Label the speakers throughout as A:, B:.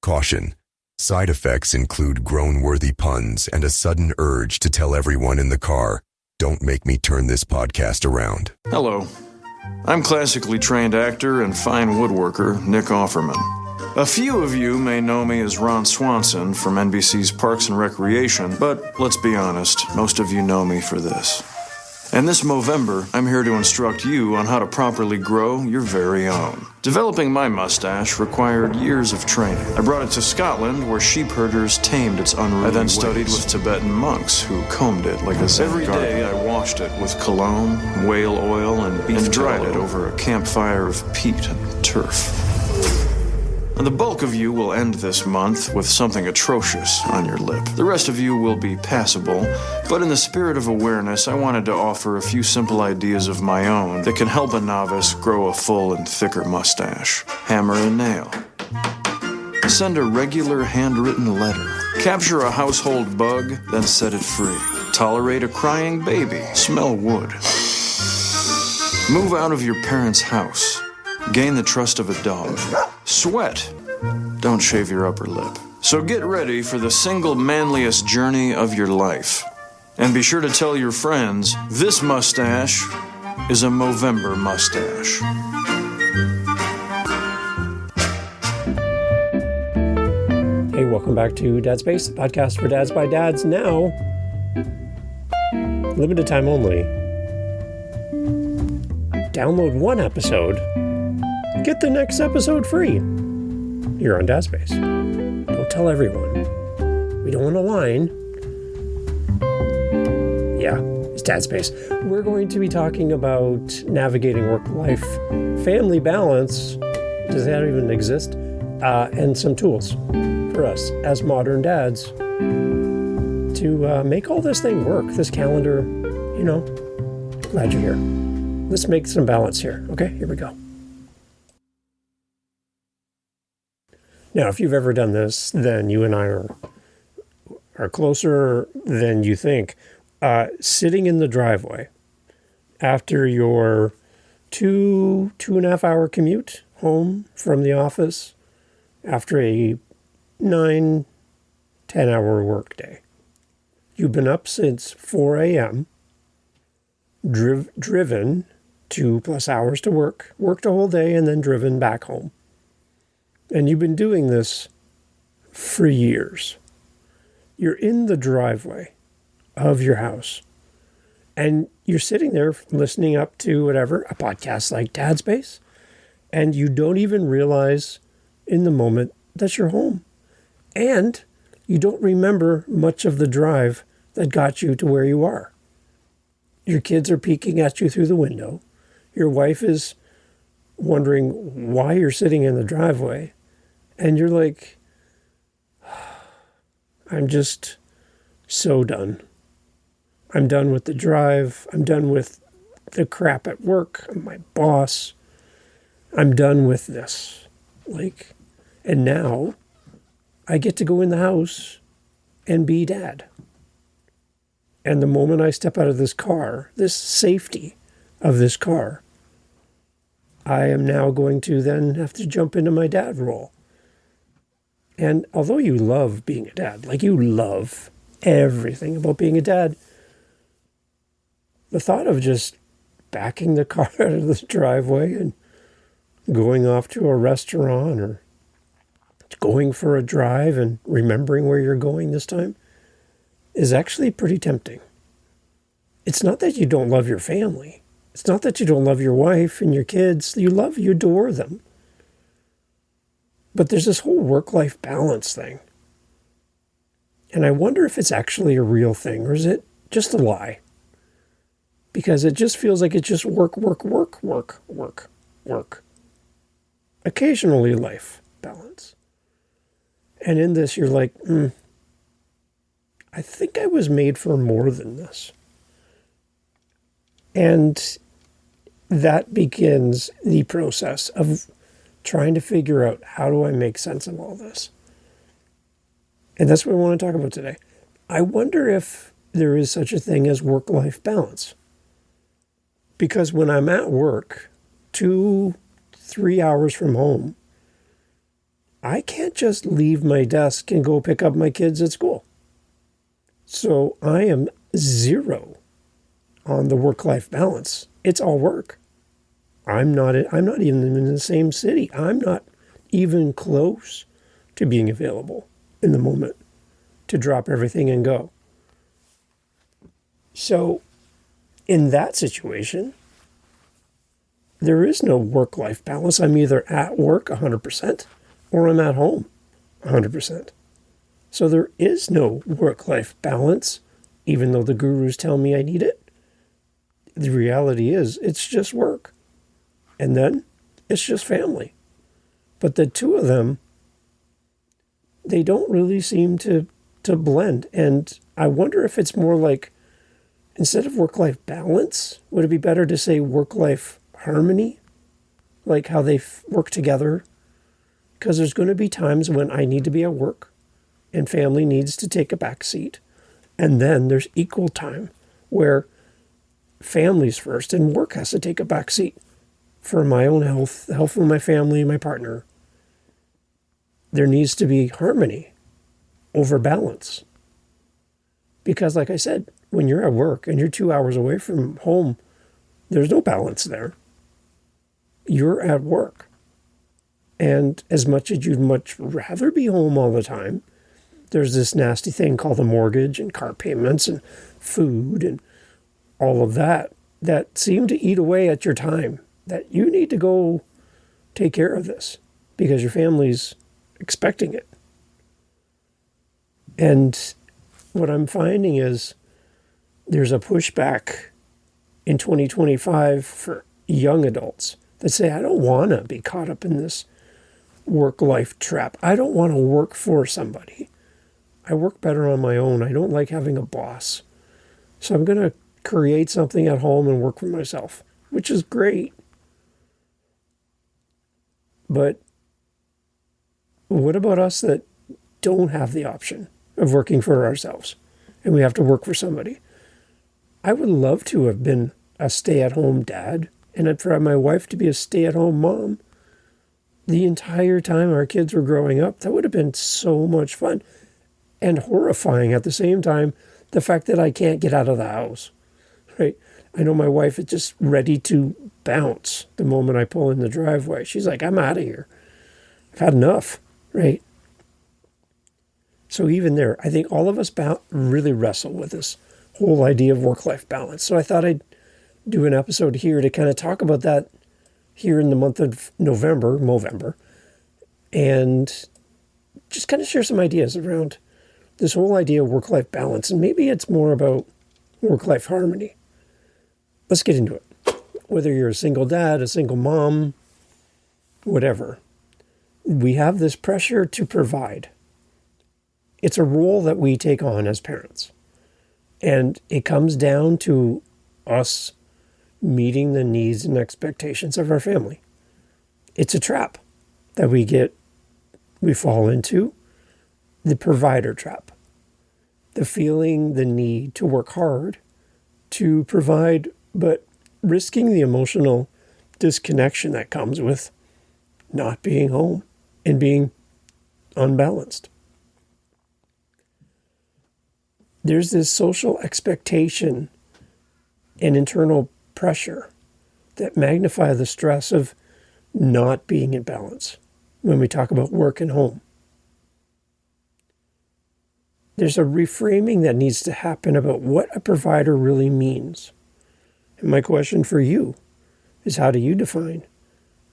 A: Caution. Side effects include groan-worthy puns and a sudden urge to tell everyone in the car, "Don't make me turn this podcast around."
B: Hello. I'm classically trained actor and fine woodworker Nick Offerman. A few of you may know me as Ron Swanson from NBC's Parks and Recreation, but let's be honest, most of you know me for this. And this Movember, I'm here to instruct you on how to properly grow your very own. Developing my mustache required years of training. I brought it to Scotland, where sheep herders tamed its unruly I then studied with Tibetan monks, who combed it like a Zen Every garden. Day I washed it with cologne, whale oil, and beef and dried it over a campfire of peat and turf. And the bulk of you will end this month with something atrocious on your lip. The rest of you will be passable, but in the spirit of awareness, I wanted to offer a few simple ideas of my own that can help a novice grow a full and thicker mustache. Hammer and nail. Send a regular handwritten letter. Capture a household bug, then set it free. Tolerate a crying baby. Smell wood. Move out of your parents' house. Gain the trust of a dog. Sweat. Don't shave your upper lip. So get ready for the single manliest journey of your life. And be sure to tell your friends, this mustache is a Movember mustache.
C: Hey, welcome back to Dad's Space, the podcast for dads by dads. Now, limited time only. Download one episode, get the next episode free. Here on Dad's Space. Don't tell everyone. We don't want a line. Yeah, it's Dad's Space. We're going to be talking about navigating work-life, family balance. Does that even exist? And some tools for us as modern dads to make all this thing work. This calendar, glad you're here. Let's make some balance here. Okay, here we go. Now, if you've ever done this, then you and I are closer than you think. Sitting in the driveway after your 2.5 hour commute home from the office after a 9-10 hour workday. You've been up since 4 a.m., driven 2+ hours to worked a whole day, and then driven back home. And you've been doing this for years. You're in the driveway of your house, and you're sitting there listening up to whatever, a podcast like Dad's Space, and you don't even realize in the moment that you're home. And you don't remember much of the drive that got you to where you are. Your kids are peeking at you through the window. Your wife is wondering why you're sitting in the driveway. And you're like, I'm just so done. I'm done with the drive. I'm done with the crap at work. I'm my boss. I'm done with this. And now I get to go in the house and be dad. And the moment I step out of this car, this safety of this car, I am now going to then have to jump into my dad role. And although you love being a dad, you love everything about being a dad, the thought of just backing the car out of the driveway and going off to a restaurant or going for a drive and remembering where you're going this time is actually pretty tempting. It's not that you don't love your family. It's not that you don't love your wife and your kids. You adore them. But there's this whole work-life balance thing. And I wonder if it's actually a real thing, or is it just a lie? Because it just feels like it's just work. Occasionally life balance. And in this, you're like, I think I was made for more than this. And that begins the process of trying to figure out, how do I make sense of all this? And that's what I want to talk about today. I wonder if there is such a thing as work-life balance. Because when I'm at work, 2-3 hours from home, I can't just leave my desk and go pick up my kids at school. So I am zero on the work-life balance. It's all work. I'm not even in the same city. I'm not even close to being available in the moment to drop everything and go. So in that situation, there is no work-life balance. I'm either at work 100% or I'm at home 100%. So there is no work-life balance, even though the gurus tell me I need it. The reality is it's just work. And then it's just family. But the two of them, they don't really seem to blend. And I wonder if it's more like, instead of work-life balance, would it be better to say work-life harmony? Like how they work together? Because there's going to be times when I need to be at work and family needs to take a back seat. And then there's equal time where family's first and work has to take a back seat for my own health, the health of my family, my partner. There needs to be harmony over balance. Because like I said, when you're at work and you're 2 hours away from home, there's no balance there. You're at work. And as much as you'd much rather be home all the time, there's this nasty thing called the mortgage and car payments and food and all of that seem to eat away at your time, that you need to go take care of this because your family's expecting it. And what I'm finding is there's a pushback in 2025 for young adults that say, I don't want to be caught up in this work-life trap. I don't want to work for somebody. I work better on my own. I don't like having a boss. So I'm going to create something at home and work for myself, which is great. But what about us that don't have the option of working for ourselves and we have to work for somebody? I would love to have been a stay-at-home dad and for my wife to be a stay-at-home mom the entire time our kids were growing up. That would have been so much fun and horrifying at the same time, the fact that I can't get out of the house, right? I know my wife is just ready to bounce the moment I pull in the driveway. She's like, I'm out of here. I've had enough, right? So even there, I think all of us really wrestle with this whole idea of work-life balance. So I thought I'd do an episode here to kind of talk about that here in the month of Movember, and just kind of share some ideas around this whole idea of work-life balance. And maybe it's more about work-life harmony. Let's get into it. Whether you're a single dad, a single mom, whatever, we have this pressure to provide. It's a role that we take on as parents. And it comes down to us meeting the needs and expectations of our family. It's a trap that we fall into, the provider trap. The feeling the need to work hard to provide, but risking the emotional disconnection that comes with not being home and being unbalanced. There's this social expectation and internal pressure that magnify the stress of not being in balance when we talk about work and home. There's a reframing that needs to happen about what a provider really means. And my question for you is, how do you define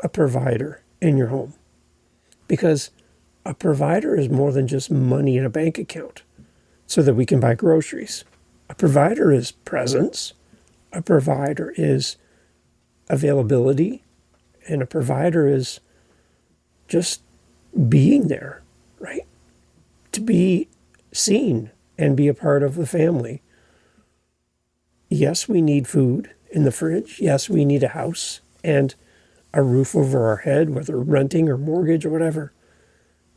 C: a provider in your home? Because a provider is more than just money in a bank account so that we can buy groceries. A provider is presence. A provider is availability. And a provider is just being there, right? To be seen and be a part of the family. Yes, we need food in the fridge. Yes, we need a house and a roof over our head, whether renting or mortgage or whatever.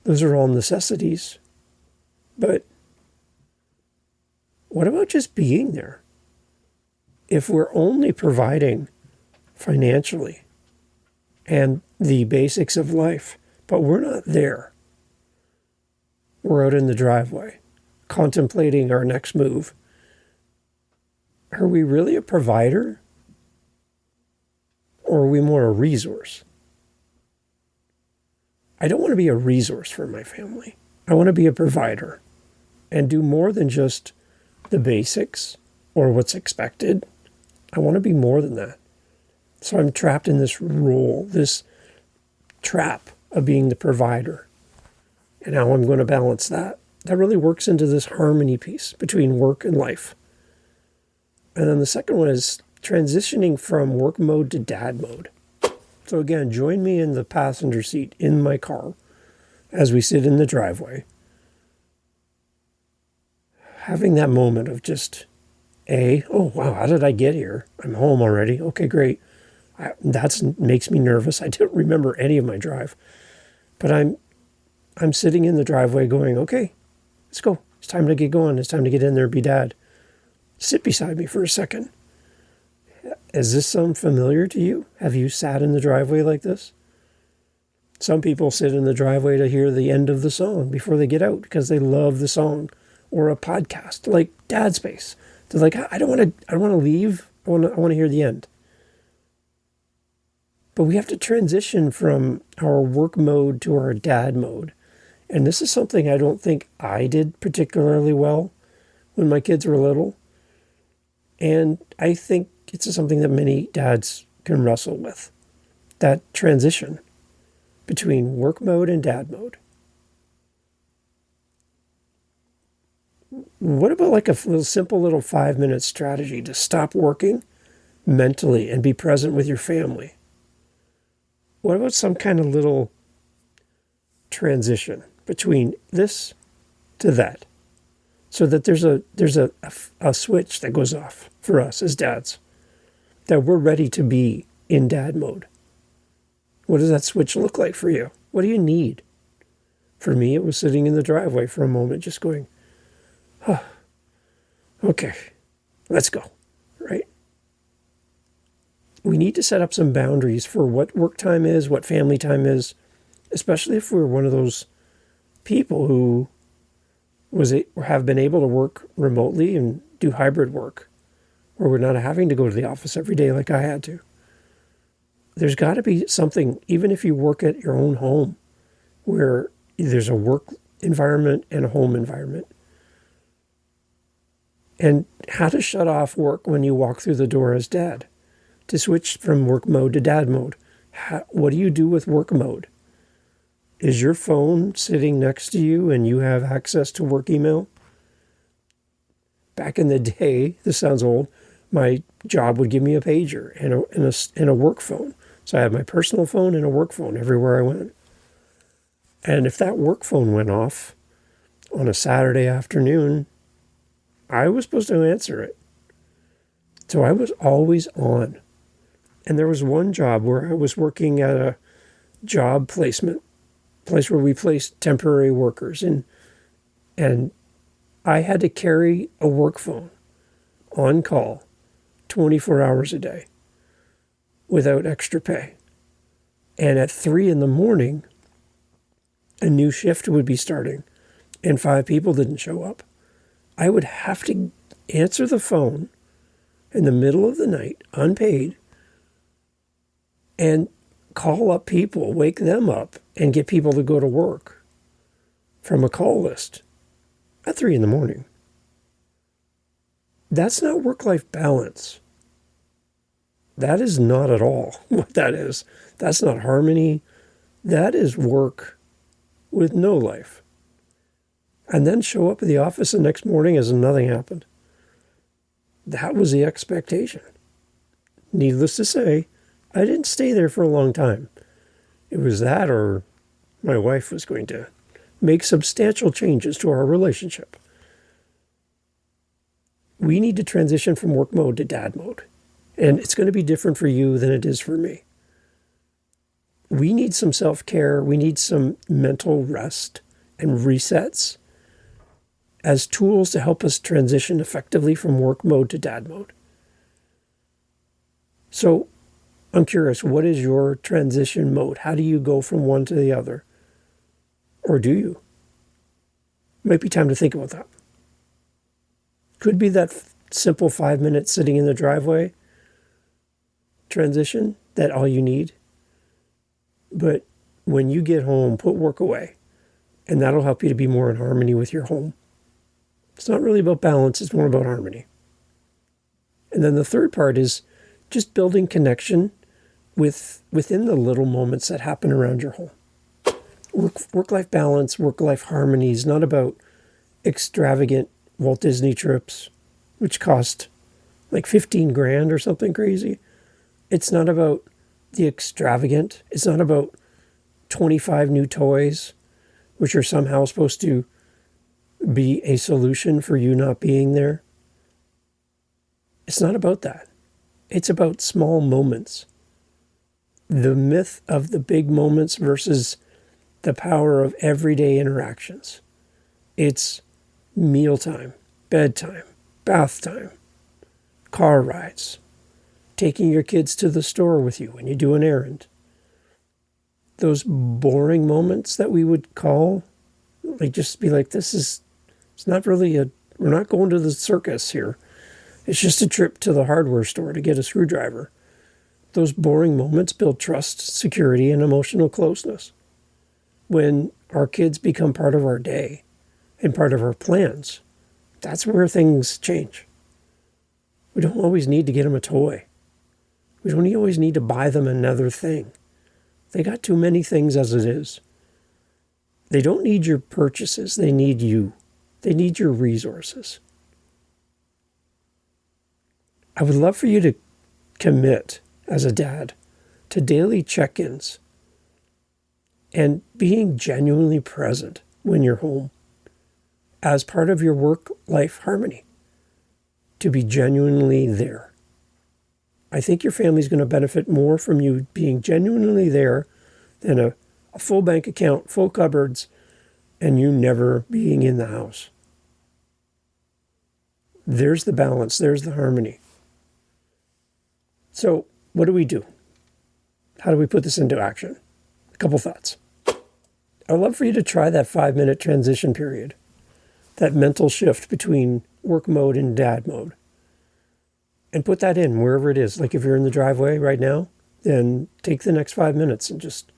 C: Those are all necessities. But what about just being there? If we're only providing financially and the basics of life, but we're not there we're out in the driveway, contemplating our next move. Are we really a provider? Or are we more a resource? I don't want to be a resource for my family. I want to be a provider and do more than just the basics or what's expected. I want to be more than that. So I'm trapped in this role, this trap of being the provider. And how I'm going to balance that. That really works into this harmony piece between work and life. And then the second one is transitioning from work mode to dad mode. So again, join me in the passenger seat in my car as we sit in the driveway. Having that moment of just, oh wow, how did I get here? I'm home already. Okay, great. That makes me nervous. I don't remember any of my drive. But I'm sitting in the driveway going, okay, let's go. It's time to get going. It's time to get in there and be dad. Sit beside me for a second. Does this sound familiar to you? Have you sat in the driveway like this? Some people sit in the driveway to hear the end of the song before they get out because they love the song, or a podcast like Dad Space. They're like, I don't want to leave. I want to hear the end. But we have to transition from our work mode to our dad mode. And this is something I don't think I did particularly well when my kids were little. And I think it's something that many dads can wrestle with. That transition between work mode and dad mode. What about like a simple little 5-minute strategy to stop working mentally and be present with your family? What about some kind of little transition between this to that, so that there's a switch that goes off for us as dads, that we're ready to be in dad mode? What does that switch look like for you? What do you need? For me, it was sitting in the driveway for a moment, just going, okay, let's go, right? We need to set up some boundaries for what work time is, what family time is, especially if we're one of those people who have been able to work remotely and do hybrid work, where we're not having to go to the office every day like I had to. There's got to be something, even if you work at your own home, where there's a work environment and a home environment. And how to shut off work when you walk through the door as dad, to switch from work mode to dad mode. What do you do with work mode? Is your phone sitting next to you and you have access to work email? Back in the day, this sounds old, my job would give me a pager and a work phone. So I had my personal phone and a work phone everywhere I went. And if that work phone went off on a Saturday afternoon, I was supposed to answer it. So I was always on. And there was one job where I was working at a job placement place where we placed temporary workers. And I had to carry a work phone on call 24 hours a day without extra pay. And at 3 a.m, a new shift would be starting and 5 people didn't show up. I would have to answer the phone in the middle of the night, unpaid, and call up people, wake them up, and get people to go to work from a call list at 3 a.m. That's not work-life balance. That is not at all what that is. That's not harmony. That is work with no life. And then show up at the office the next morning as if nothing happened. That was the expectation. Needless to say, I didn't stay there for a long time. It was that, or my wife was going to make substantial changes to our relationship. We need to transition from work mode to dad mode. And it's going to be different for you than it is for me. We need some self-care. We need some mental rest and resets as tools to help us transition effectively from work mode to dad mode. So I'm curious, what is your transition mode? How do you go from one to the other? Or do you? Might be time to think about that. Could be that simple 5 minutes sitting in the driveway transition, that all you need. But when you get home, put work away, and that'll help you to be more in harmony with your home. It's not really about balance, it's more about harmony. And then the third part is just building connection within the little moments that happen around your home. Work-life balance, work-life harmony is not about extravagant Walt Disney trips, which cost like 15 grand or something crazy. It's not about the extravagant. It's not about 25 new toys, which are somehow supposed to be a solution for you not being there. It's not about that. It's about small moments. The myth of the big moments versus the power of everyday interactions. It's mealtime, bedtime, bath time, car rides, taking your kids to the store with you when you do an errand. Those boring moments that we would call, like just be like, it's not really we're not going to the circus here. It's just a trip to the hardware store to get a screwdriver. Those boring moments build trust, security, and emotional closeness. When our kids become part of our day and part of our plans, that's where things change. We don't always need to get them a toy. We don't always need to buy them another thing. They got too many things as it is. They don't need your purchases. They need you. They need your resources. I would love for you to commit as a dad to daily check-ins and being genuinely present when you're home as part of your work-life harmony, to be genuinely there. I think your family's going to benefit more from you being genuinely there than a full bank account, full cupboards, and you never being in the house. There's the balance. There's the harmony. So what do we do? How do we put this into action? A couple thoughts. I'd love for you to try that 5-minute transition period, that mental shift between work mode and dad mode. And put that in wherever it is. Like if you're in the driveway right now, then take the next 5 minutes and just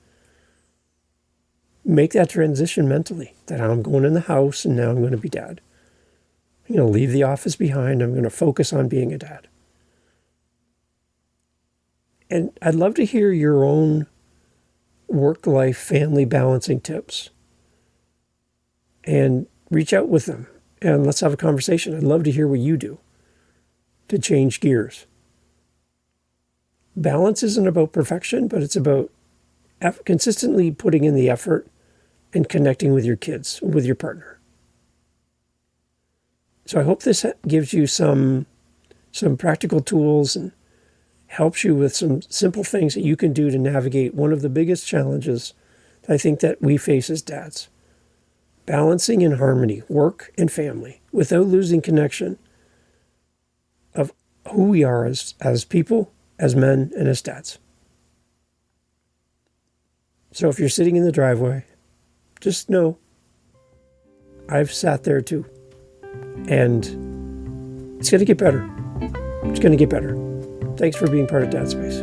C: make that transition mentally, that I'm going in the house and now I'm going to be dad. I'm going to leave the office behind. I'm going to focus on being a dad. And I'd love to hear your own work-life family balancing tips. And reach out with them and let's have a conversation. I'd love to hear what you do to change gears. Balance isn't about perfection, but it's about consistently putting in the effort and connecting with your kids, with your partner. So I hope this gives you some practical tools and helps you with some simple things that you can do to navigate one of the biggest challenges I think that we face as dads. Balancing in harmony, work and family, without losing connection of who we are as people, as men, and as dads. So if you're sitting in the driveway, just know I've sat there too. And it's going to get better. It's going to get better. Thanks for being part of Dad Space.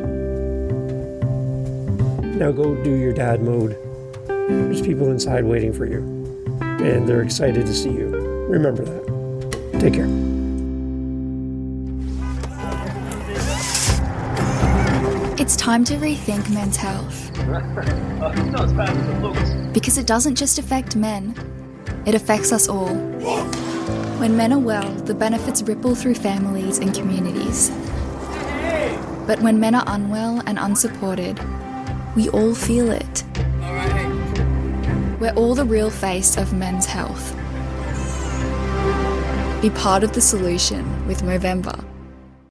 C: Now go do your dad mode. There's people inside waiting for you. And they're excited to see you. Remember that. Take care.
D: It's time to rethink men's health. Because it doesn't just affect men, it affects us all. When men are well, the benefits ripple through families and communities. But when men are unwell and unsupported, we all feel it. We're all the real face of men's health. Be part of the solution with Movember.